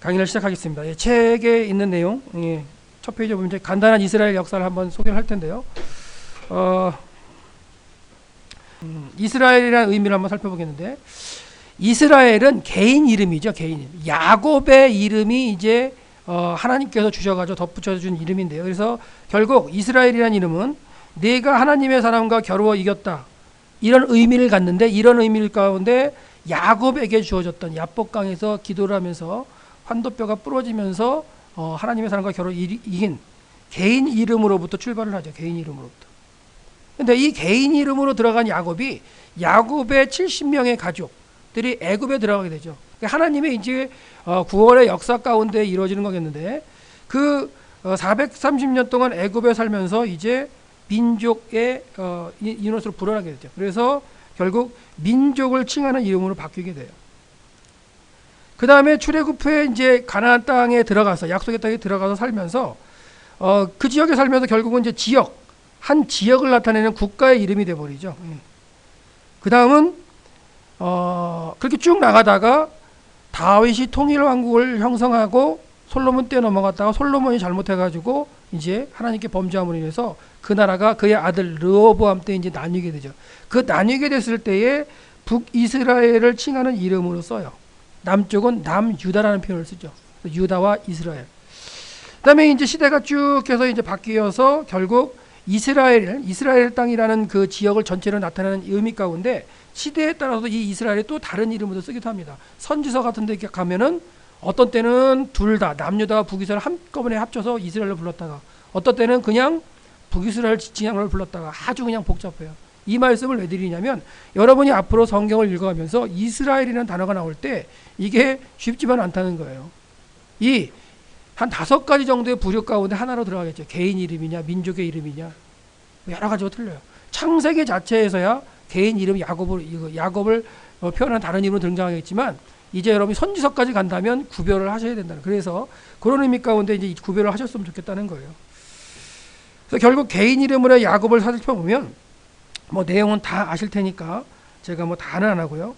강의를 시작하겠습니다. 예, 책에 있는 내용, 예, 첫 페이지에 보면 이제 간단한 이스라엘 역사를 한번 소개를 할 텐데요. 이스라엘이라는 의미를 한번 살펴보겠는데, 이스라엘은 개인 이름이죠. 개인 이름. 야곱의 이름이 이제 하나님께서 주셔가지고 덧붙여준 이름인데요. 그래서 결국 이스라엘이라는 이름은 내가 하나님의 사람과 겨루어 이겼다, 이런 의미를 갖는데, 이런 의미 가운데 야곱에게 주어졌던 야복강에서 기도를 하면서 환도뼈가 부러지면서 하나님의 사람과 겨루어 이긴 개인 이름으로부터 출발을 하죠. 개인 이름으로부터. 근데 이 개인 이름으로 들어간 야곱이, 야곱의 70명의 가족들이 애굽에 들어가게 되죠. 하나님의 이제 구원의 역사 가운데 이루어지는 거겠는데, 그 430년 동안 애굽에 살면서 이제 민족의 인원수로 불어나게 되죠. 그래서 결국 민족을 칭하는 이름으로 바뀌게 돼요. 그 다음에 출애굽 후에 이제 가나안 땅에 들어가서, 약속의 땅에 들어가서 살면서 그 지역에 살면서 결국은 이제 한 지역을 나타내는 국가의 이름이 돼버리죠. 그 다음은 그렇게 쭉 나가다가 다윗이 통일 왕국을 형성하고 솔로몬 때 넘어갔다가 솔로몬이 잘못해가지고 이제 하나님께 범죄함으로 인해서 그 나라가 그의 아들 르호보암 때 이제 나뉘게 되죠. 그 나뉘게 됐을 때에 북이스라엘을 칭하는 이름으로 써요. 남쪽은 남유다라는 표현을 쓰죠. 유다와 이스라엘. 그다음에 이제 시대가 쭉 해서 이제 바뀌어서 결국 이스라엘 땅이라는 그 지역을 전체로 나타내는 의미 가운데 시대에 따라서 이 이스라엘이 또 다른 이름으로 쓰기도 합니다. 선지서 같은 데 가면은 어떤 때는 둘 다 남유다와 북이스라엘 한꺼번에 합쳐서 이스라엘로 불렀다가, 어떤 때는 그냥 북이스라엘 진영을 불렀다가, 아주 그냥 복잡해요. 이 말씀을 왜 드리냐면, 여러분이 앞으로 성경을 읽어가면서 이스라엘이라는 단어가 나올 때 이게 쉽지만 않다는 거예요. 이 한 5가지 정도의 부류 가운데 하나로 들어가겠죠. 개인 이름이냐, 민족의 이름이냐, 여러 가지로 틀려요. 창세기 자체에서야 개인 이름 야곱을 표현한 다른 이름으로 등장하겠지만, 이제 여러분이 선지서까지 간다면 구별을 하셔야 된다는, 그래서 그런 의미 가운데 이제 구별을 하셨으면 좋겠다는 거예요. 그래서 결국 개인 이름으로 야곱을 살펴보면 뭐 내용은 다 아실 테니까 제가 뭐 다는 안 하고요.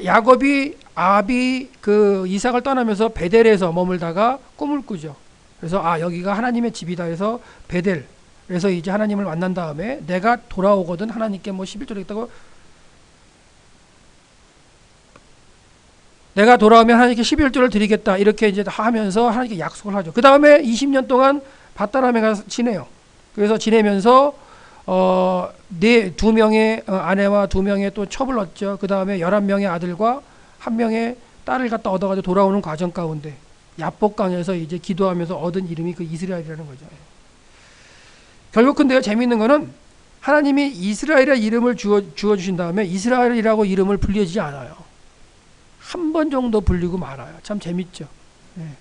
야곱이 아비 그 이삭을 떠나면서 베델에서 머물다가 꿈을 꾸죠. 그래서 여기가 하나님의 집이다 해서 베델, 그래서 이제 하나님을 만난 다음에 내가 돌아오거든 하나님께 뭐 11조 했다고, 내가 돌아오면 하나님께 11조를 드리겠다, 이렇게 이제 하면서 하나님께 약속을 하죠. 그 다음에 20년 동안 밧다람에 가서 지내요. 그래서 지내면서 2명의 아내와 2명의 또 첩을 얻죠. 그 다음에 11명의 아들과 1명의 딸을 갖다 얻어가지고 돌아오는 과정 가운데 야복강에서 이제 기도하면서 얻은 이름이 그 이스라엘이라는 거죠. 결국 근데요, 재미있는 거는 하나님이 이스라엘의 이름을 주어주신 다음에 이스라엘이라고 이름을 불리지 않아요. 한 번 정도 불리고 말아요. 참 재밌죠.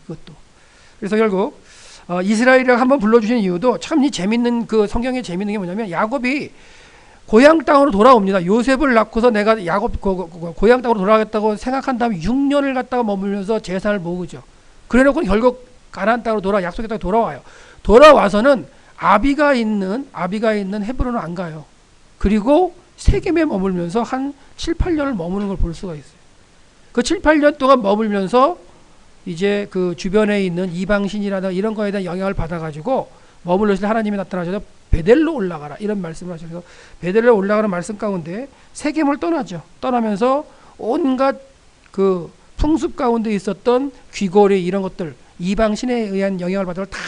그것도. 그래서 결국 이스라엘이라고 한번 불러주신 이유도 참 재밌는, 그 성경에 재밌는 게 뭐냐면, 야곱이 고향 땅으로 돌아옵니다. 요셉을 낳고서 내가 야곱 고향 땅으로 돌아가겠다고 생각한 다음에 6년을 갔다가 머물면서 재산을 모으죠. 그래놓고 결국 가나안 땅으로 약속의 땅에 돌아와요. 돌아와서는 아비가 있는 헤브론을 안 가요. 그리고 세겜에 머물면서 한 7, 8년을 머무는 걸 볼 수가 있어요. 그 7, 8년 동안 머물면서 이제 그 주변에 있는 이방신이라든가 이런 거에 대한 영향을 받아가지고 머물러 있을 때 하나님이 나타나셔서 베델로 올라가라, 이런 말씀을 하셔서 베델로 올라가는 말씀 가운데 세겜을 떠나죠. 떠나면서 온갖 그 풍습 가운데 있었던 귀고리 이런 것들, 이방신에 의한 영향을 받아서 다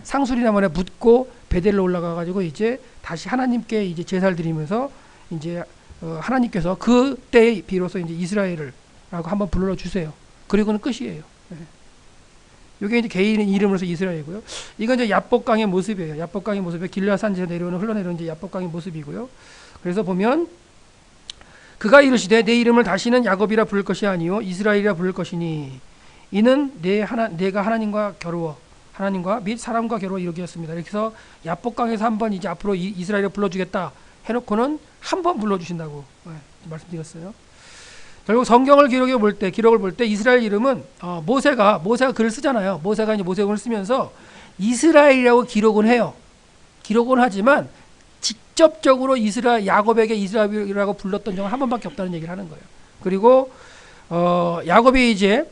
상수리나무에 묻고 베델로 올라가가지고 이제 다시 하나님께 이제 제사를 드리면서 이제 하나님께서 그때 비로소 이제 이스라엘을 라고 한번 불러 주세요. 그리고는 끝이에요. 이게 이제 개인의 이름으로서 이스라엘이고요. 이건 이제 야복강의 모습이에요. 야복강의 모습에 길르앗 산지에서 흘러내려오는 이제 야복강의 모습이고요. 그래서 보면 그가 이르시되 내 이름을 다시는 야곱이라 부를 것이 아니요 이스라엘이라 부를 것이니 이는 내가 하나님과 겨루어 하나님과 및 사람과 겨루어 이루겠습니다. 이렇게 해서 야복강에서 한번 이제 앞으로 이스라엘을 불러주겠다 해놓고는 한 번 불러주신다고 말씀드렸어요. 결국 성경을 기록을 볼 때 이스라엘 이름은 모세가 글을 쓰잖아요. 모세가 이제 모세글을 쓰면서 이스라엘이라고 기록은 해요. 기록은 하지만 직접적으로 야곱에게 이스라엘이라고 불렀던 적은 한 번밖에 없다는 얘기를 하는 거예요. 그리고 야곱이 이제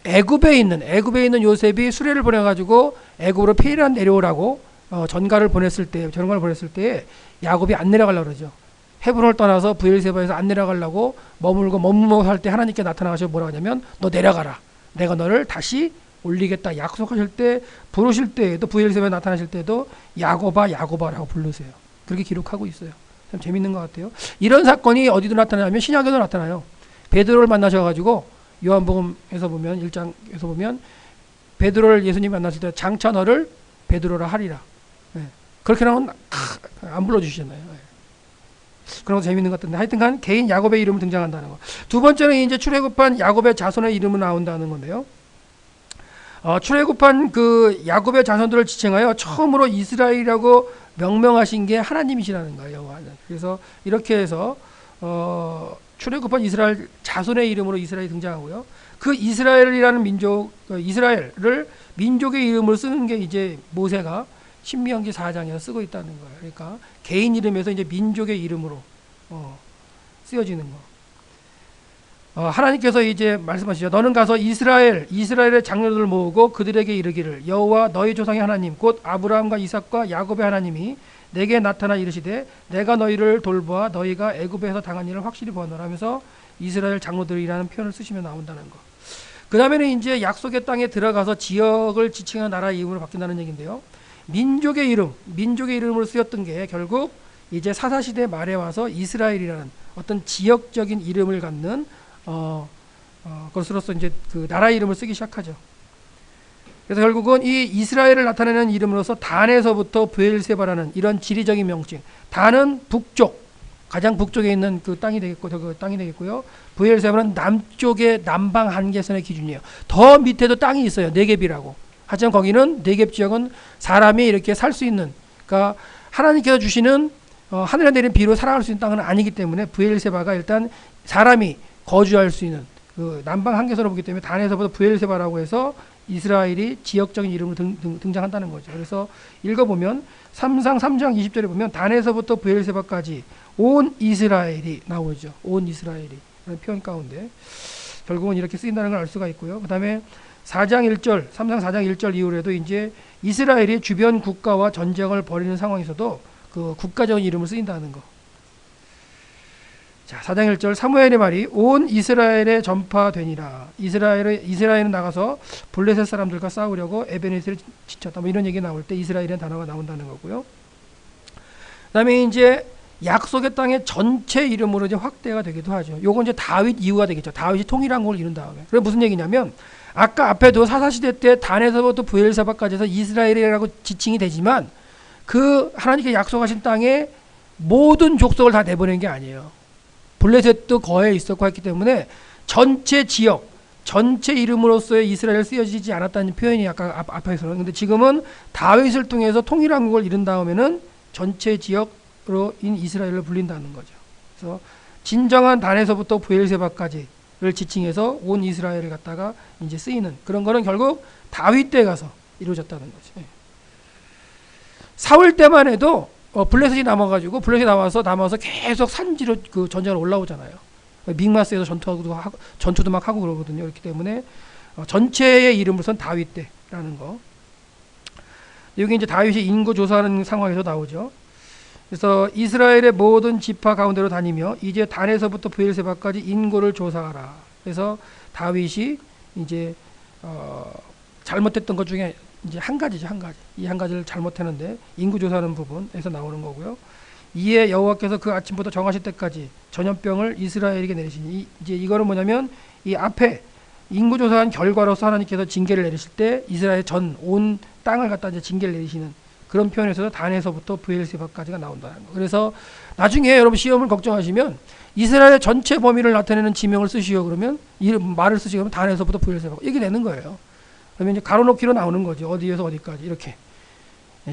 애굽에 있는 요셉이 수레를 보내가지고 애굽으로 피난 내려오라고 전가를 보냈을 때 야곱이 안 내려가려고 그러죠. 헤브론을 떠나서 브엘세바에서 안 내려가려고 머물고 살 때 하나님께 나타나셔서 뭐라고 하냐면 너 내려가라. 내가 너를 다시 올리겠다. 약속하실 때 부르실 때에도 브엘세바에 나타나실 때도 야곱아라고 부르세요. 그렇게 기록하고 있어요. 참 재밌는 것 같아요. 이런 사건이 어디도 나타나냐면 신약에도 나타나요. 베드로를 만나셔가지고 요한복음에서 보면 1장에서 보면 베드로를 예수님이 만났을 때 장차 너를 베드로라 하리라. 네. 그렇게 나오면 안 불러주시잖아요. 네. 그런 거 재밌는 것 같은데 하여튼간 개인 야곱의 이름을 등장한다는 거. 두 번째는 이제 출애굽한 야곱의 자손의 이름이 나온다는 건데요. 출애굽한 그 야곱의 자손들을 지칭하여 처음으로 이스라엘이라고 명명하신 게 하나님이시라는 거예요. 그래서 이렇게 해서 출애굽한 이스라엘 자손의 이름으로 이스라엘이 등장하고요. 그 이스라엘이라는 이스라엘을 민족의 이름으로 쓰는 게 이제 모세가 신명기 4장에서 쓰고 있다는 거예요. 그러니까 개인 이름에서 이제 민족의 이름으로 쓰여지는 거. 하나님께서 이제 말씀하시죠. 너는 가서 이스라엘의 장로들을 모으고 그들에게 이르기를 여호와 너희 조상의 하나님 곧 아브라함과 이삭과 야곱의 하나님이 내게 나타나 이르시되 내가 너희를 돌보아 너희가 애굽에서 당한 일을 확실히 보았노라 하면서 이스라엘 장로들이라는 표현을 쓰시면 나온다는 거. 그 다음에는 이제 약속의 땅에 들어가서 지역을 지칭하는 나라 이름으로 바뀐다는 얘기인데요. 민족의 이름으로 쓰였던 게 결국 이제 사사시대 말에 와서 이스라엘이라는 어떤 지역적인 이름을 갖는 것으로서 이제 그 나라 이름을 쓰기 시작하죠. 그래서 결국은 이 이스라엘을 나타내는 이름으로서 단에서부터 브엘세바라는 이런 지리적인 명칭. 단은 가장 북쪽에 있는 그 땅이 되겠고요. 브엘세바는 남쪽의 남방 한계선의 기준이에요. 더 밑에도 땅이 있어요. 네겝이라고. 하지만 거기는 네겝 지역은 사람이 이렇게 살 수 있는, 그러니까 하나님께서 주시는 하늘에 내린 비로 살아갈 수 있는 땅은 아니기 때문에 브엘세바가 일단 사람이 거주할 수 있는 그 남방 한계선을 보기 때문에 단에서부터 브엘세바라고 해서 이스라엘이 지역적인 이름으로 등장한다는 거죠. 그래서 읽어보면 3상 3장 20절에 보면 단에서부터 브엘세바까지 온 이스라엘이 나오죠. 온 이스라엘이 라는 표현 가운데 결국은 이렇게 쓰인다는 걸 알 수가 있고요. 그 다음에 3상 4장 1절 이후에도 이제 이스라엘이 주변 국가와 전쟁을 벌이는 상황에서도 그 국가적인 이름을 쓰인다는 거. 자, 4장 1절 사무엘의 말이 온 이스라엘에 전파되니라. 이스라엘은 나가서 블레셋 사람들과 싸우려고 에베네스를 지쳤다. 뭐 이런 얘기 나올 때 이스라엘이라는 단어가 나온다는 거고요. 그다음에 이제 약속의 땅의 전체 이름으로 이제 확대가 되기도 하죠. 요건 이제 다윗 이후가 되겠죠. 다윗이 통일한 걸 이룬 다음에. 그게 무슨 얘기냐면 아까 앞에도 사사시대 때 단에서부터 브엘세바까지 해서 이스라엘이라고 지칭이 되지만 그 하나님께 약속하신 땅에 모든 족속을 다 내보낸 게 아니에요. 블레셋도 거에 있었고 했기 때문에 전체 지역, 전체 이름으로서의 이스라엘 쓰여지지 않았다는 표현이 아까 앞에서는. 근데 지금은 다윗을 통해서 통일한 걸 이룬 다음에는 전체 지역으로인 이스라엘을 불린다는 거죠. 그래서 진정한 단에서부터 브엘세바까지를 지칭해서 온 이스라엘을 갖다가 이제 쓰이는 그런 거는 결국 다윗 때 가서 이루어졌다는 거죠. 사울 때만 해도 블레셋이 블레셋이 남아서 계속 산지로 그 전쟁을 올라오잖아요. 믹마스에서 전투도 막 하고 그러거든요. 그렇기 때문에 전체의 이름으로선 다윗 때라는 거. 여기 이제 다윗이 인구 조사하는 상황에서 나오죠. 그래서 이스라엘의 모든 지파 가운데로 다니며 이제 단에서부터 브엘세바까지 인구를 조사하라. 그래서 다윗이 이제 잘못했던 것 중에 이제 한 가지죠, 한 가지. 이 한 가지를 잘못했는데 인구 조사하는 부분에서 나오는 거고요. 이에 여호와께서 그 아침부터 정하실 때까지 전염병을 이스라엘에게 내리시니 이제 이거는 뭐냐면 이 앞에 인구 조사한 결과로서 하나님께서 징계를 내리실 때 이스라엘 전 온 땅을 갖다 이제 징계를 내리시는 그런 표현에서 단에서부터 브엘세바까지가 나온다는 거. 그래서 나중에 여러분 시험을 걱정하시면 이스라엘 전체 범위를 나타내는 지명을 쓰시오 그러면 말을 쓰시오 그러면 단에서부터 브엘세바 이게 되는 거예요. 그러면 이제 가로놓기로 나오는 거죠. 어디에서 어디까지 이렇게.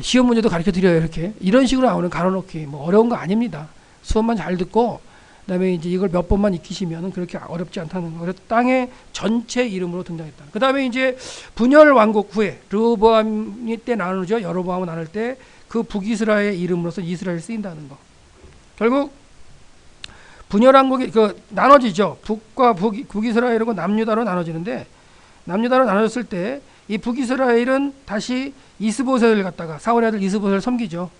시험 문제도 가르쳐 드려요. 이렇게. 이런 식으로 나오는 가로놓기. 뭐 어려운 거 아닙니다. 수업만 잘 듣고 그다음에 이제 이걸 몇 번만 익히시면 그렇게 어렵지 않다는 거. 그래서 땅의 전체 이름으로 등장했다. 그다음에 이제 분열 왕국 후에 르호보암이 때 나누죠. 여로보암을 나눌 때 그 북이스라엘의 이름으로서 이스라엘이 쓰인다는 거. 결국 분열 왕국이 나눠지죠. 북과 북이스라엘하고 남유다로 나눠지는데 남유다로 나눠졌을 때 이 북이스라엘은 다시 이스보셋을 갖다가 사울의 아들 이스보셋을 섬기죠.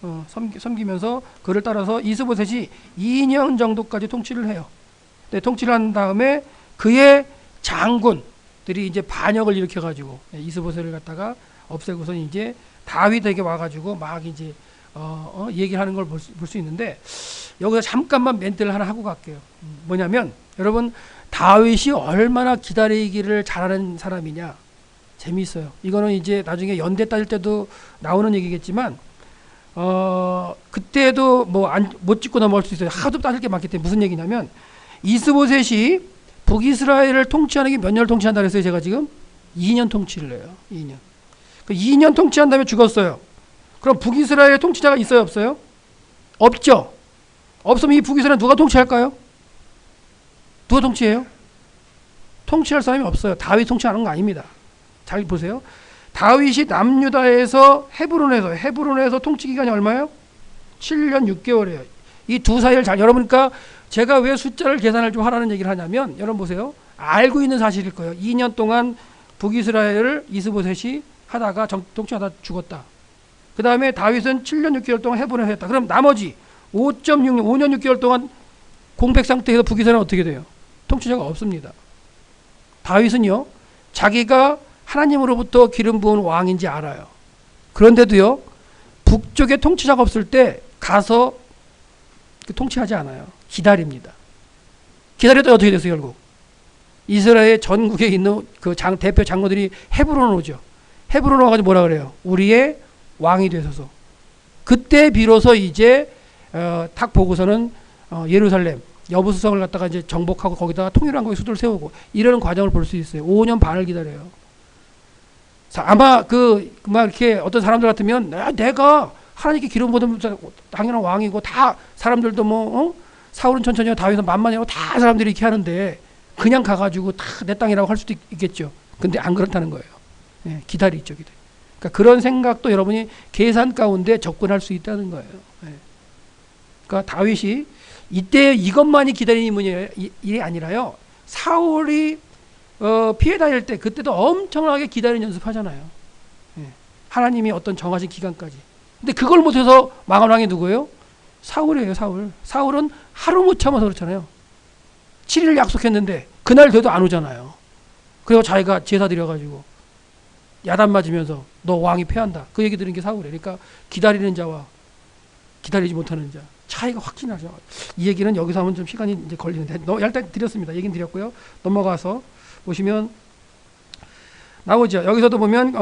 섬기면서 그를 따라서 이스보셋이 2년 정도까지 통치를 해요. 네, 통치를 한 다음에 그의 장군들이 이제 반역을 일으켜 가지고 이스보셋을 갖다가 없애고서 이제 다윗에게 와가지고 막 이제 얘기를 하는 걸 볼 수 있는데, 여기서 잠깐만 멘트를 하나 하고 갈게요. 뭐냐면 여러분, 다윗이 얼마나 기다리기를 잘하는 사람이냐. 재미있어요. 이거는 이제 나중에 연대 따질 때도 나오는 얘기겠지만 그때도 못 짚고 넘어갈 수 있어요. 하도 따질 게 많기 때문에. 무슨 얘기냐면 이스보셋이 북이스라엘을 통치하는 게 몇 년을 통치한다 그랬어요. 제가 지금 2년 통치를 해요. 2년. 그 2년 통치한 다음에 죽었어요. 그럼 북이스라엘의 통치자가 있어요, 없어요? 없죠. 없으면 이 북이스라엘 누가 통치할까요? 누가 통치해요? 통치할 사람이 없어요. 다윗 통치하는 거 아닙니다. 잘 보세요. 다윗이 남유다에서 헤브론에서 통치 기간이 얼마예요? 7년 6개월이에요. 이 두 사이를 여러분, 그러니까 제가 왜 숫자를 계산을 좀 하라는 얘기를 하냐면, 여러분 보세요. 알고 있는 사실일 거예요. 2년 동안 북이스라엘을 이스보셋이 하다가 통치하다 죽었다. 그 다음에 다윗은 7년 6개월 동안 헤브론에서 했다. 그럼 나머지 5.6년, 5년 6개월 동안 공백 상태에서 북이스라엘은 어떻게 돼요? 통치자가 없습니다. 다윗은요, 자기가 하나님으로부터 기름 부은 왕인지 알아요. 그런데도요, 북쪽에 통치자가 없을 때 가서 통치하지 않아요. 기다립니다. 기다렸더니 어떻게 됐어요, 결국? 이스라엘 전국에 있는 그 대표 장로들이 헤브론 오죠. 헤브론 와가지고 뭐라 그래요? 우리의 왕이 되소서. 그때 비로소 이제 딱 보고서는 예루살렘 여부수성을 갖다가 이제 정복하고 거기다가 통일왕국의 수도를 세우고 이러는 과정을 볼 수 있어요. 5년 반을 기다려요. 아마 막 이렇게 어떤 사람들 같으면 내가 하나님께 기름 부으면 당연한 왕이고, 다 사람들도 사울은 천천히 하고 다윗은 만만히 하고 다 사람들이 이렇게 하는데 그냥 가가지고 다 내 땅이라고 할 수도 있겠죠. 근데 안 그렇다는 거예요. 예, 기다리죠, 기다리. 그러니까 그런 생각도 여러분이 계산 가운데 접근할 수 있다는 거예요. 예. 그러니까 다윗이 이때 이것만이 기다리는 일이 아니라요. 사울이 피해 다닐 때 그때도 엄청나게 기다리는 연습하잖아요. 예. 하나님이 어떤 정하신 기간까지. 근데 그걸 못해서 망한 왕이 누구예요? 사울이에요, 사울. 사울은 하루 못 참아서 그렇잖아요. 7일 약속했는데 그날 돼도 안 오잖아요. 그리고 자기가 제사 드려가지고 야단 맞으면서 너 왕이 패한다. 그 얘기 들은 게 사울이에요. 그러니까 기다리는 자와 기다리지 못하는 자 차이가 확 나죠. 이 얘기는 여기서 하면 좀 시간이 이제 걸리는데 일단 드렸습니다. 얘기는 드렸고요. 넘어가서 보시면 나오죠. 여기서도 보면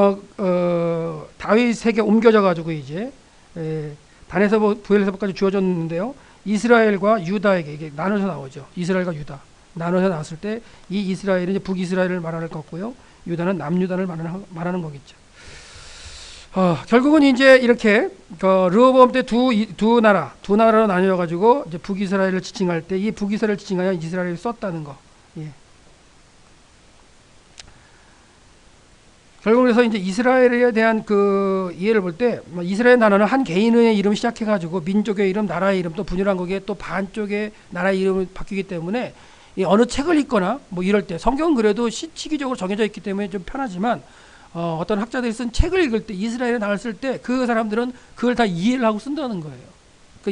다윗에게 옮겨져 가지고 이제 단에서 부엘세바까지 주어졌는데요. 이스라엘과 유다에게 이게 나눠서 나오죠. 이스라엘과 유다 나눠서 나왔을 때 이 이스라엘은 이제 북이스라엘을 말하는 것 같고요. 유다는 남유다를 말하는 거겠죠. 결국은 이제 이렇게 르호보암 때 두 나라로 나뉘어 가지고 이제 북이스라엘을 지칭할 때 이 북이스라엘을 지칭하여 이스라엘을 썼다는 거. 예. 결국 그래서 이제 이스라엘에 대한 그 이해를 볼 때 이스라엘 나라는 한 개인의 이름 시작해 가지고 민족의 이름, 나라의 이름, 또 분열한국의 또 반쪽의 나라의 이름을 바뀌기 때문에 어느 책을 읽거나 뭐 이럴 때 성경은 그래도 시기적으로 정해져 있기 때문에 좀 편하지만 어떤 학자들이 쓴 책을 읽을 때 이스라엘에 나왔을 때 그 사람들은 그걸 다 이해를 하고 쓴다는 거예요. 그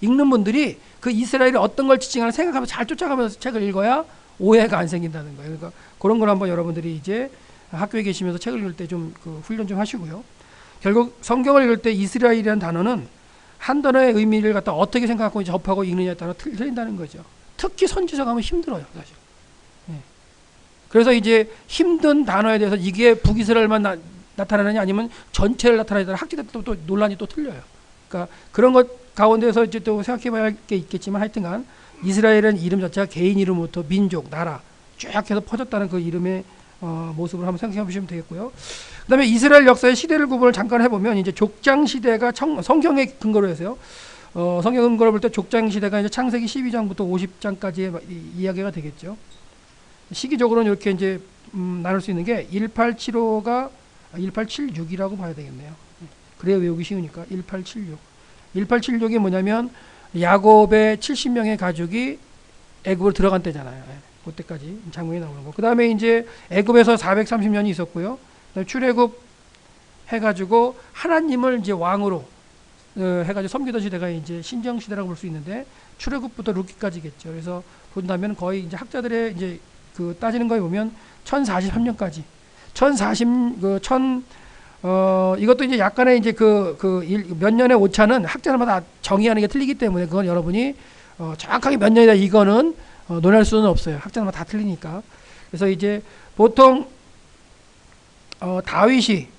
읽는 분들이 그 이스라엘이 어떤 걸 지칭하나 생각하면서 잘 쫓아가면서 책을 읽어야 오해가 안 생긴다는 거예요. 그러니까 그런 걸 한번 여러분들이 이제 학교에 계시면서 책을 읽을 때 좀 훈련 좀 하시고요. 결국 성경을 읽을 때 이스라엘이라는 단어는 한 단어의 의미를 갖다 어떻게 생각하고 접하고 읽느냐에 따라 틀린다는 거죠. 특히 선지서가 하면 힘들어요, 사실. 예. 그래서 이제 힘든 단어에 대해서 이게 북이스라엘만 나타나느냐 아니면 전체를 나타나느냐 학자들 또 논란이 또 틀려요. 그러니까 그런 것 가운데서 이제 또 생각해봐야 할 게 있겠지만 하여튼간 이스라엘은 이름 자체가 개인 이름부터 민족, 나라 쭉 해서 퍼졌다는 그 이름의 모습을 한번 생각해 보시면 되겠고요. 그 다음에 이스라엘 역사의 시대를 구분을 잠깐 해보면 이제 족장 시대가 성경의 근거로 해서요. 성경 근거로 볼 때 족장 시대가 이제 창세기 12장부터 50장까지의 이야기가 되겠죠. 시기적으로는 이렇게 이제 나눌 수 있는 게 1875가 1876이라고 봐야 되겠네요. 그래야 외우기 쉬우니까 1876. 1876이 뭐냐면 야곱의 70명의 가족이 애굽으로 들어간 때잖아요. 그때까지 장면이 나오는 거. 그 다음에 이제 애굽에서 430년이 있었고요. 그다음에 출애굽 해가지고 하나님을 이제 왕으로 해가지고 섬기던 시대가 이제 신정 시대라고 볼 수 있는데 출애굽부터 룻기까지겠죠. 그래서 본다면 거의 이제 학자들의 이제 그 따지는 거에 보면 1043년까지 1040 이것도 이제 약간의 이제 몇 년의 오차는 학자들마다 정의하는 게 틀리기 때문에 그건 여러분이 정확하게 몇 년이다 이거는 논할 수는 없어요. 학자들마다 다 틀리니까. 그래서 이제 보통 다윗이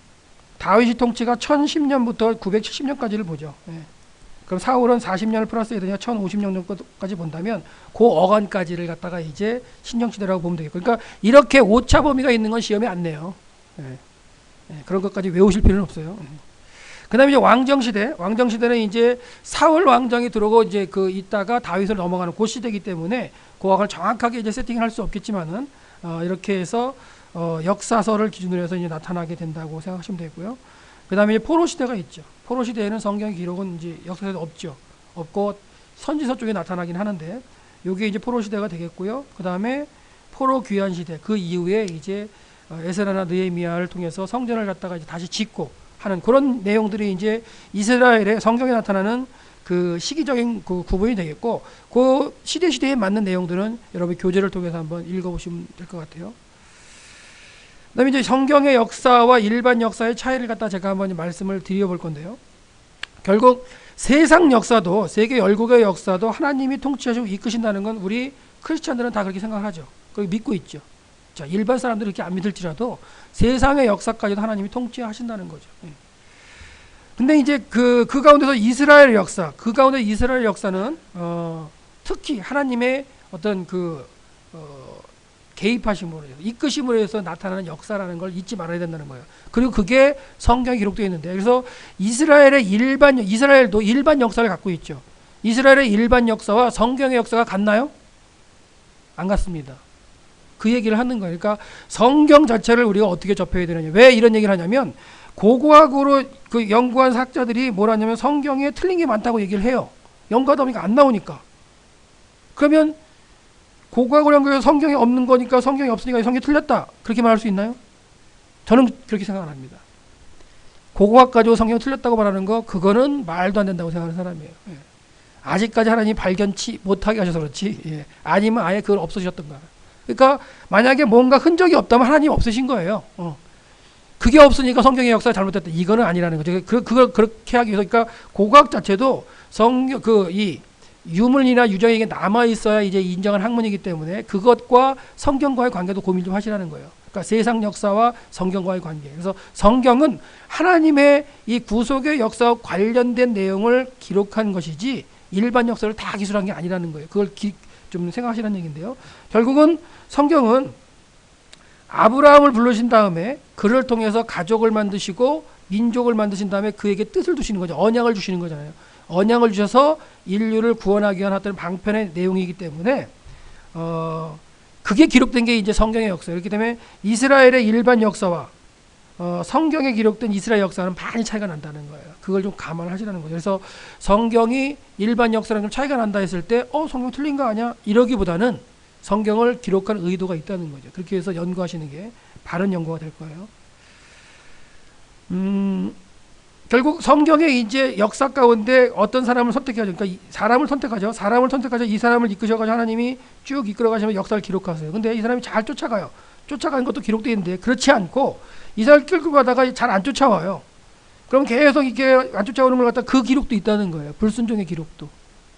통치가 1010년부터 970년까지를 보죠. 예. 그럼 사울은 40년을 플러스 해야 되냐 1050년까지 본다면 그 어간까지를 갖다가 이제 신정시대라고 보면 되겠고, 그러니까 이렇게 오차 범위가 있는 건 시험에 안 내요. 예. 예. 그런 것까지 외우실 필요는 없어요. 예. 그 다음에 이제 왕정시대는 이제 사울 왕정이 들어오고 이제 있다가 다윗을 넘어가는 그 시대이기 때문에 그 왕을 정확하게 이제 세팅할 수 없겠지만은 이렇게 해서 역사서를 기준으로 해서 이제 나타나게 된다고 생각하시면 되고요. 그 다음에 이제 포로 시대가 있죠. 포로 시대에는 성경 기록은 이제 역사에도 없고 선지서 쪽에 나타나긴 하는데 요게 이제 포로 시대가 되겠고요. 그 다음에 포로 귀환 시대, 그 이후에 이제 에스라나 느헤미야를 통해서 성전을 갖다가 이제 다시 짓고 하는 그런 내용들이 이제 이스라엘의 성경에 나타나는 그 시기적인 그 구분이 되겠고, 그 시대에 맞는 내용들은 여러분 교재를 통해서 한번 읽어보시면 될 것 같아요. 그다음에 이제 성경의 역사와 일반 역사의 차이를 갖다 제가 한번 말씀을 드려볼 건데요. 결국 세상 역사도, 세계 열국의 역사도 하나님이 통치하시고 이끄신다는 건 우리 크리스찬들은 다 그렇게 생각하죠. 그리고 믿고 있죠. 자, 일반 사람들이 이렇게 안 믿을지라도 세상의 역사까지도 하나님이 통치하신다는 거죠. 근데 이제 그 가운데서 이스라엘 역사는 특히 하나님의 어떤 개입하심으로 이끄심으로 해서 나타나는 역사라는 걸 잊지 말아야 된다는 거예요. 그리고 그게 성경에 기록되어 있는데, 그래서 이스라엘도 일반 역사를 갖고 있죠. 이스라엘의 일반 역사와 성경의 역사가 같나요? 안 같습니다. 그 얘기를 하는 거예요. 그러니까 성경 자체를 우리가 어떻게 접해야 되느냐. 왜 이런 얘기를 하냐면 고고학으로 연구한 학자들이 뭐라냐면 성경에 틀린 게 많다고 얘기를 해요. 연구하다 보니까 안 나오니까. 그러면 고고학으로 연구해서 성경이 없는 거니까, 성경이 없으니까 성경이 틀렸다, 그렇게 말할 수 있나요? 저는 그렇게 생각 안 합니다. 고고학 가지고 성경이 틀렸다고 말하는 거, 그거는 말도 안 된다고 생각하는 사람이에요. 예. 아직까지 하나님이 발견치 못하게 하셔서 그렇지, 예. 아니면 아예 그걸 없으셨던가. 그러니까 만약에 뭔가 흔적이 없다면 하나님 없으신 거예요. 그게 없으니까 성경의 역사가 잘못됐다, 이거는 아니라는 거죠. 그걸 그렇게 하기 위해서, 그러니까 고고학 자체도 이 유물이나 유적에게 남아 있어야 이제 인정한 학문이기 때문에 그것과 성경과의 관계도 고민 좀 하시라는 거예요. 그러니까 세상 역사와 성경과의 관계. 그래서 성경은 하나님의 이 구속의 역사와 관련된 내용을 기록한 것이지 일반 역사를 다 기술한 게 아니라는 거예요. 그걸 좀 생각하시라는 얘기인데요. 결국은 성경은 아브라함을 부르신 다음에 그를 통해서 가족을 만드시고 민족을 만드신 다음에 그에게 뜻을 두시는 거죠. 언약을 주시는 거잖아요. 언약을 주셔서 인류를 구원하기 위한 어떤 방편의 내용이기 때문에 그게 기록된 게 이제 성경의 역사예요. 그렇기 때문에 이스라엘의 일반 역사와 성경에 기록된 이스라엘 역사는 많이 차이가 난다는 거예요. 그걸 좀 감안하시라는 거죠. 그래서 성경이 일반 역사랑 좀 차이가 난다 했을 때 성경 틀린 거 아니야? 이러기보다는 성경을 기록한 의도가 있다는 거죠. 그렇게 해서 연구하시는 게 바른 연구가 될 거예요. 결국 성경에 이제 역사 가운데 어떤 사람을 선택하죠. 그러니까 사람을 선택하죠. 이 사람을 이끄셔가지고 하나님이 쭉 이끌어가시면 역사를 기록하세요. 근데 이 사람이 잘 쫓아가요. 쫓아가는 것도 기록되어 있는데, 그렇지 않고 이 사람을 끌고 가다가 잘 안 쫓아와요. 그럼 계속 이렇게 안 쫓아오는 걸 갖다 그 기록도 있다는 거예요. 불순종의 기록도.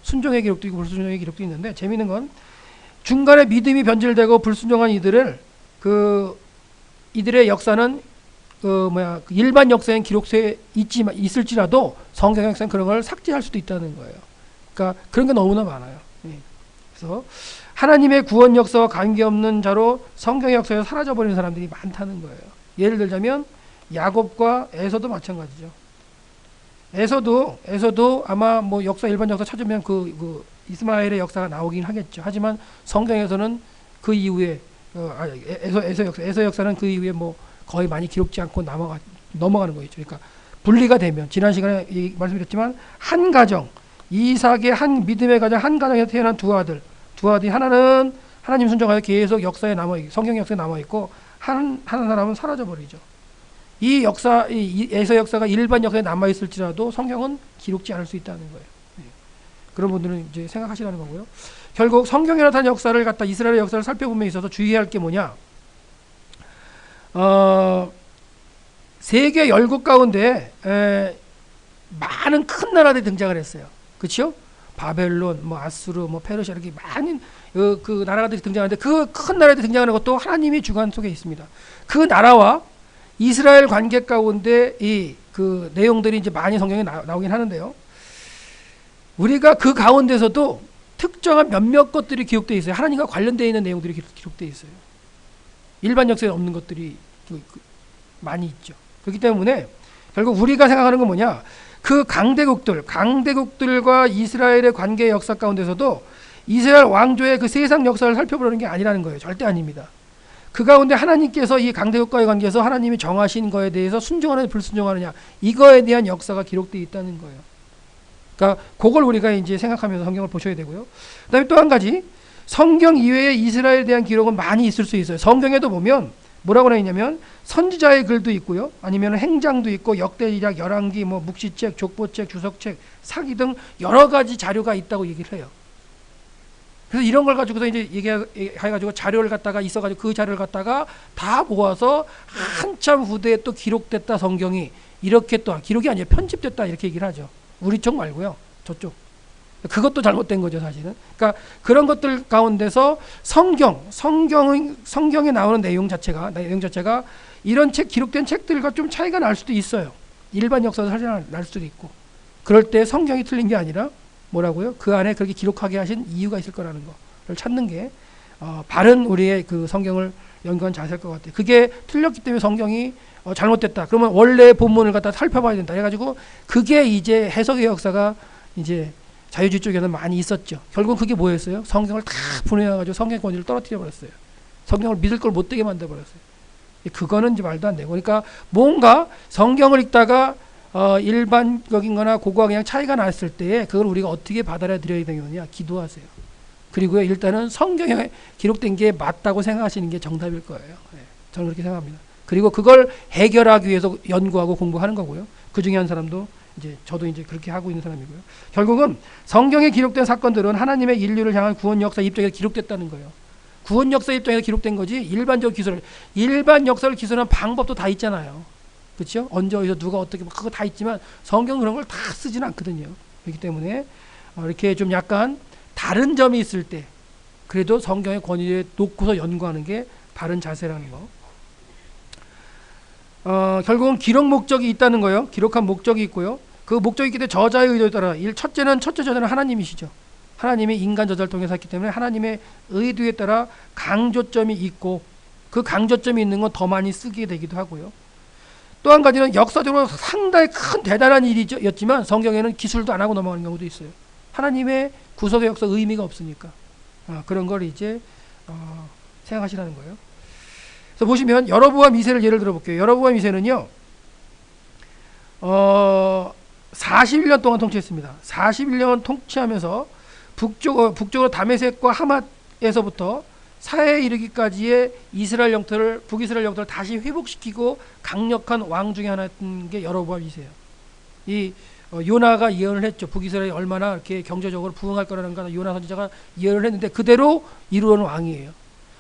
순종의 기록도 있고 불순종의 기록도 있는데, 재미있는 건 중간에 믿음이 변질되고 불순종한 이들의 역사는 일반 역사엔 기록서에 있을지라도 성경 역사는 그런 걸 삭제할 수도 있다는 거예요. 그러니까 그런 게 너무나 많아요. 그래서 하나님의 구원 역사와 관계없는 자로 성경의 역사에서 사라져버리는 사람들이 많다는 거예요. 예를 들자면 야곱과 에서도 마찬가지죠. 에서도 아마 뭐 역사, 일반 역사 찾으면 이스마엘의 역사가 나오긴 하겠죠. 하지만 성경에서는 그 이후에 에서 역사는 그 이후에 뭐 거의 많이 기록지 않고 넘어가는 거죠. 그러니까 분리가 되면, 지난 시간에 말씀드렸지만 이삭의 한 믿음의 가정, 한 가정에서 태어난 두 아들이 하나는 하나님 순종하여 계속 역사에 성경 역사에 남아 있고 하는 사람은 사라져 버리죠. 이 역사, 이 에서 역사가 일반 역사에 남아 있을지라도 성경은 기록지 않을 수 있다는 거예요. 그런 분들은 이제 생각하시라는 거고요. 결국 성경에 나타난 역사를 갖다 이스라엘의 역사를 살펴보면 있어서 주의해야 할 게 뭐냐? 세계 열국 가운데 많은 큰 나라들이 등장을 했어요. 그렇죠? 바벨론, 뭐 아수르, 뭐 페르시아 이렇게 많은 그 나라들이 등장하는데 그 큰 나라들이 등장하는 것도 하나님이 주관 속에 있습니다. 그 나라와 이스라엘 관계 가운데 이 그 내용들이 이제 많이 성경에 나오긴 하는데요. 우리가 그 가운데서도 특정한 몇몇 것들이 기록되어 있어요. 하나님과 관련되어 있는 내용들이 기록되어 있어요. 일반 역사에 없는 것들이 많이 있죠. 그렇기 때문에 결국 우리가 생각하는 건 뭐냐? 그 강대국들과 이스라엘의 관계 역사 가운데서도 이스라엘 왕조의 그 세상 역사를 살펴보려는 게 아니라는 거예요. 절대 아닙니다. 그 가운데 하나님께서 이 강대국과의 관계에서 하나님이 정하신 거에 대해서 순종하느냐 불순종하느냐 이거에 대한 역사가 기록되어 있다는 거예요. 그러니까 그걸 우리가 이제 생각하면서 성경을 보셔야 되고요. 그다음에 또 한 가지 성경 이외에 이스라엘에 대한 기록은 많이 있을 수 있어요. 성경에도 보면 뭐라고 되어 있냐면 선지자의 글도 있고요. 아니면 행장도 있고 역대지략, 열왕기, 뭐 묵시책, 족보책, 주석책, 사기 등 여러 가지 자료가 있다고 얘기를 해요. 그래서 이런 걸 가지고서 이제 얘기해가지고 자료를 갖다가 있어가지고 그 자료를 갖다가 다 모아서 한참 후대에 또 기록됐다 성경이 이렇게 또 기록이 아니라 편집됐다 이렇게 얘기를 하죠. 우리 쪽 말고요. 저쪽. 그것도 잘못된 거죠, 사실은. 그러니까 그런 것들 가운데서 성경에 나오는 내용 자체가 이런 기록된 책들과 좀 차이가 날 수도 있어요. 일반 역사도 사실 날 수도 있고. 그럴 때 성경이 틀린 게 아니라 뭐라고요? 그 안에 그렇게 기록하게 하신 이유가 있을 거라는 거를 찾는 게 바른 우리의 그 성경을 연구한 자세일 것 같아요. 그게 틀렸기 때문에 성경이 잘못됐다. 그러면 원래 본문을 갖다 살펴봐야 된다. 해가지고 그게 이제 해석의 역사가 이제 자유주의 쪽에는 많이 있었죠. 결국 그게 뭐였어요? 성경을 다 분해해가지고 성경 권위를 떨어뜨려 버렸어요. 성경을 믿을 걸 못 되게 만들어 버렸어요. 그거는 이제 말도 안 되고. 그러니까 뭔가 성경을 읽다가 일반적인 거나 그거와 그냥 차이가 났을 때 그걸 우리가 어떻게 받아들여야 되느냐 기도하세요. 그리고요 일단은 성경에 기록된 게 맞다고 생각하시는 게 정답일 거예요. 네, 저는 그렇게 생각합니다. 그리고 그걸 해결하기 위해서 연구하고 공부하는 거고요. 그 중에 한 사람도 이제 저도 이제 그렇게 하고 있는 사람이고요. 결국은 성경에 기록된 사건들은 하나님의 인류를 향한 구원 역사 입장에서 기록됐다는 거예요. 구원 역사 입장에서 기록된 거지 일반 역사를 기술하는 방법도 다 있잖아요. 그렇죠? 언제 어디서 누가 어떻게 그거 다 있지만 성경 그런 걸 다 쓰지는 않거든요. 그렇기 때문에 이렇게 좀 약간 다른 점이 있을 때 그래도 성경의 권위에 놓고서 연구하는 게 바른 자세라는 거. 결국은 기록 목적이 있다는 거예요. 기록한 목적이 있고요. 그 목적이 있기 때문에 저자의 의도에 따라 첫째 저자는 하나님이시죠. 하나님이 인간 저자를 통해서 했기 때문에 하나님의 의도에 따라 강조점이 있고 그 강조점이 있는 건 더 많이 쓰게 되기도 하고요. 또 한 가지는 역사적으로 상당히 큰 대단한 일이었지만 성경에는 기술도 안 하고 넘어가는 경우도 있어요. 하나님의 구속의 역사 의미가 없으니까 그런 걸 이제 생각하시라는 거예요. 그래서 보시면 여로보암 2세를 예를 들어볼게요. 여로보암 2세는요 41년 동안 통치했습니다. 41년 통치하면서 북쪽으로 다메섹과 하맛에서부터 사해에 이르기까지의 북이스라엘 영토를 다시 회복시키고 강력한 왕 중에 하나였던 게 여로보암 2세예요. 이 요나가 예언을 했죠. 북이스라엘이 얼마나 이렇게 경제적으로 부흥할 거라는 걸 요나 선지자가 예언을 했는데 그대로 이루어온 왕이에요.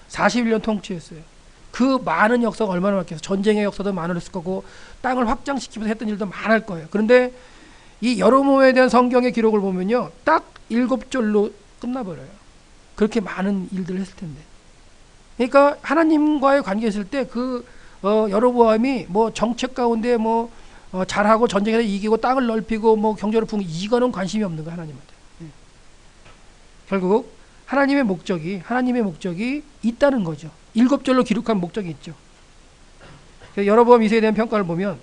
41년 통치했어요. 그 많은 역사가 얼마나 많겠어요. 전쟁의 역사도 많았을 거고 땅을 확장시키면서 했던 일도 많을 거예요. 그런데 이 여로보암에 대한 성경의 기록을 보면요. 딱 7절로 끝나버려요. 그렇게 많은 일들을 했을 텐데. 그러니까 하나님과의 관계에 있을 때 여로보암이 뭐 정책 가운데 잘하고 전쟁에서 이기고 땅을 넓히고 경제를 부흥 이거는 관심이 없는 거야 하나님한테. 결국 하나님의 목적이 있다는 거죠. 7절로 기록한 목적이 있죠. 여로보암 2세에 대한 평가를 보면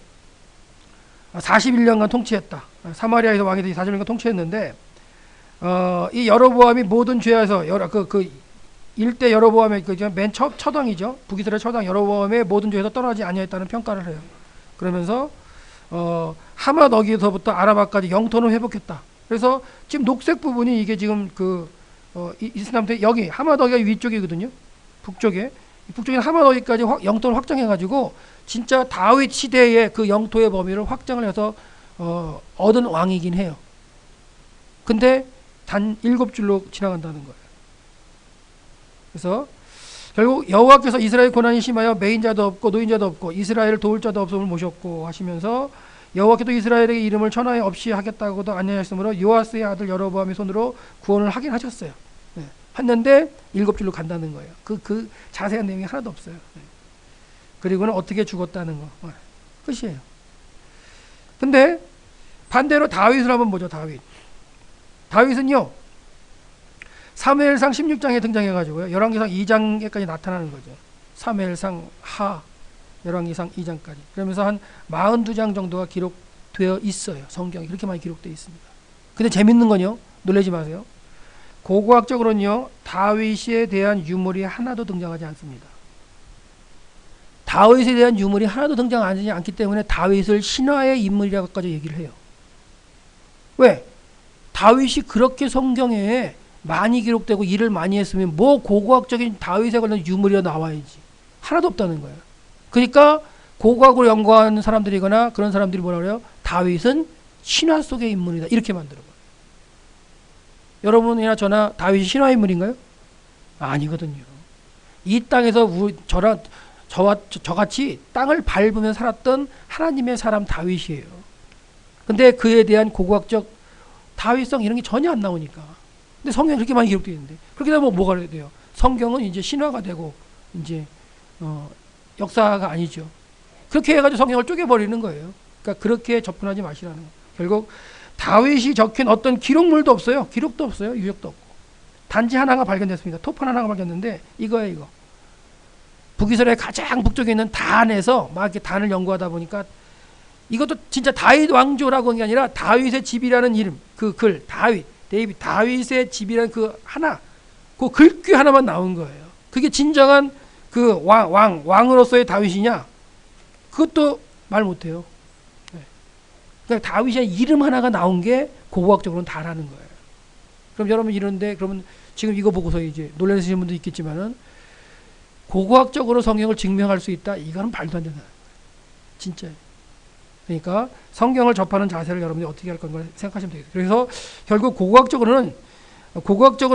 41년간 통치했다. 사마리아에서 왕이 되어 41년간 통치했는데 이 여로보암이 모든 죄에서 일대 여로보암의 맨 첫 왕이죠. 북이스라엘 첫 왕 여로보암의 모든 죄에서 떠나지 아니했다는 평가를 해요. 그러면서 하맛 어기서부터 아라바까지 영토는 회복했다. 그래서 지금 녹색 부분이 이게 지금 이슬람때 여기 하마더기가 위쪽이거든요. 북쪽에. 북쪽에 하마더기까지 영토를 확장해가지고 진짜 다윗 시대의 그 영토의 범위를 확장을 해서 얻은 왕이긴 해요. 근데 단 7줄로 지나간다는 거예요. 그래서 결국 여호와께서 이스라엘 고난이 심하여 매인자도 없고 노인자도 없고 이스라엘을 도울 자도 없음을 모셨고 하시면서 여호와께도 이스라엘에게 이름을 천하에 없이 하겠다고도 안내하였으므로 요아스의 아들 여로보암의 손으로 구원을 하긴 하셨어요. 네. 했는데 7줄로 간다는 거예요. 그 자세한 내용이 하나도 없어요. 네. 그리고는 어떻게 죽었다는 거. 네. 끝이에요. 근데 반대로 다윗을 한번 보죠. 다윗은요. 사무엘상 16장에 등장해가지고요. 열왕기상 2장에까지 나타나는 거죠. 사무엘상 하, 열왕기상 2장까지. 그러면서 한 42장 정도가 기록되어 있어요. 성경이 그렇게 많이 기록되어 있습니다. 근데 재밌는 건요. 놀라지 마세요. 고고학적으로는요. 다윗에 대한 유물이 하나도 등장하지 않습니다. 다윗에 대한 유물이 하나도 등장하지 않기 때문에 다윗을 신화의 인물이라고까지 얘기를 해요. 왜? 다윗이 그렇게 성경에 많이 기록되고 일을 많이 했으면 뭐 고고학적인 다윗에 관련 유물이 나와야지. 하나도 없다는 거예요. 그러니까 고고학으로 연구하는 사람들이거나 그런 사람들이 뭐라 그래요? 다윗은 신화 속의 인물이다. 이렇게 만드는 거예요. 여러분이나 저나 다윗이 신화 인물인가요? 아니거든요. 이 땅에서 저같이 땅을 밟으며 살았던 하나님의 사람 다윗이에요. 근데 그에 대한 고고학적 다윗성 이런 게 전혀 안 나오니까. 근데 성경이 그렇게 많이 기록되어 있는데 그렇게 되면 뭐가 돼요? 성경은 이제 신화가 되고 이제 역사가 아니죠. 그렇게 해가지고 성경을 쪼개버리는 거예요. 그러니까 그렇게 접근하지 마시라는 거예요. 결국 다윗이 적힌 어떤 기록물도 없어요. 기록도 없어요. 유적도 없고. 단지 하나가 발견됐습니다. 토판 하나가 발견됐는데 이거예요. 이거. 북이스라엘 가장 북쪽에 있는 단에서 막 이렇게 단을 연구하다 보니까 이것도 진짜 다윗 왕조라고 한 게 아니라 다윗의 집이라는 이름, 그 글, 다윗의 집이라는 그 하나, 그 글귀 하나만 나온 거예요. 그게 진정한 그 왕으로서의 다윗이냐? 그것도 말 못해요. 네. 그러니까 다윗의 이름 하나가 나온 게 고고학적으로는 다라는 거예요. 그럼 여러분 이런데 그러면 지금 이거 보고서 이제 놀라시는 분도 있겠지만은 고고학적으로 성경을 증명할 수 있다? 이거는 말도 안 된다. 진짜예요. 그러니까 성경을 접하는 자세를 여러분이 어떻게 할 건가 생각하시면 되겠어요. 그래서 결국 고고학적으로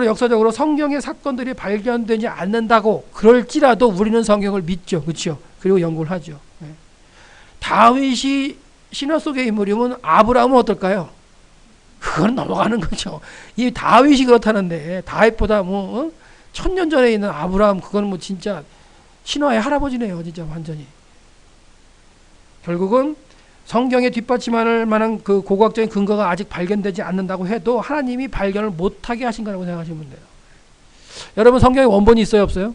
역사적으로 성경의 사건들이 발견되지 않는다고 그럴지라도 우리는 성경을 믿죠. 그렇죠? 그리고 연구를 하죠. 네. 다윗이 신화 속의 인물이면 아브라함은 어떨까요? 그건 넘어가는 거죠. 이 다윗이 그렇다는데 다윗보다 뭐 1000년 전에 있는 아브라함 그건 뭐 진짜 신화의 할아버지네요. 진짜 완전히. 결국은 성경에 뒷받침할 만한 그 고고학적인 근거가 아직 발견되지 않는다고 해도 하나님이 발견을 못하게 하신 거라고 생각하시면 돼요. 여러분 성경에 원본이 있어요? 없어요?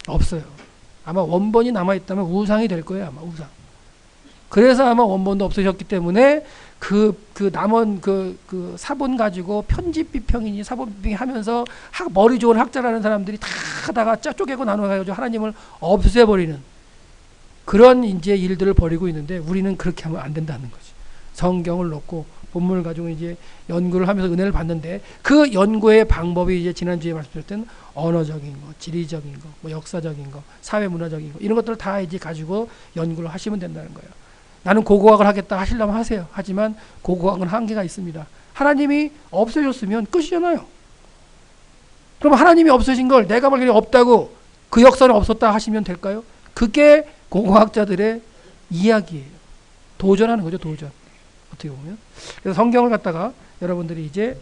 없어요. 아마 원본이 남아있다면 우상이 될 거예요. 아마 우상. 그래서 아마 원본도 없으셨기 때문에 남은 그 사본 가지고 편집 비평이니 사본 비평이 하면서 머리 좋은 학자라는 사람들이 다 하다가 쪼개고 나눠가지고 하나님을 없애버리는 그런 이제 일들을 벌이고 있는데 우리는 그렇게 하면 안 된다는 거지. 성경을 놓고 본문을 가지고 이제 연구를 하면서 은혜를 받는데 그 연구의 방법이 이제 지난주에 말씀드렸던 언어적인 거, 지리적인 거, 뭐 역사적인 거, 사회문화적인 거 이런 것들을 다 이제 가지고 연구를 하시면 된다는 거예요. 나는 고고학을 하겠다 하시려면 하세요. 하지만 고고학은 한계가 있습니다. 하나님이 없애셨으면 끝이잖아요. 그럼 하나님이 없으신 걸 내가 발견이 없다고 그 역사는 없었다 하시면 될까요? 그게 고고학자들의 이야기예요. 도전하는 거죠. 도전. 어떻게 보면. 그래서 성경을 갖다가 여러분들이 이제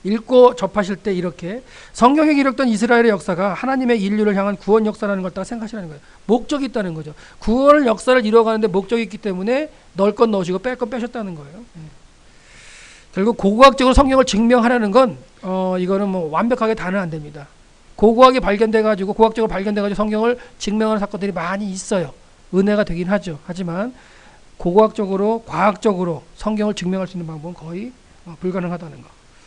읽고 접하실 때 이렇게 성경에 기록된 이스라엘의 역사가 하나님의 인류를 향한 구원 역사라는 걸 딱 생각하시라는 거예요. 목적이 있다는 거죠. 구원을 역사를 이루어가는데 목적이 있기 때문에 넣을 건 넣으시고 뺄 건 빼셨다는 거예요. 결국 고고학적으로 성경을 증명하라는 건 이거는 뭐 완벽하게 다는 안 됩니다. 고고학이 발견돼가지고 고학적으로 발견돼가지고 성경을 증명하는 사건들이 많이 있어요. 은혜가 되긴 하죠. 하지만 고고학적으로 과학적으로 성경을 증명할 수 있는 방법은 거의 불가능하다는 거.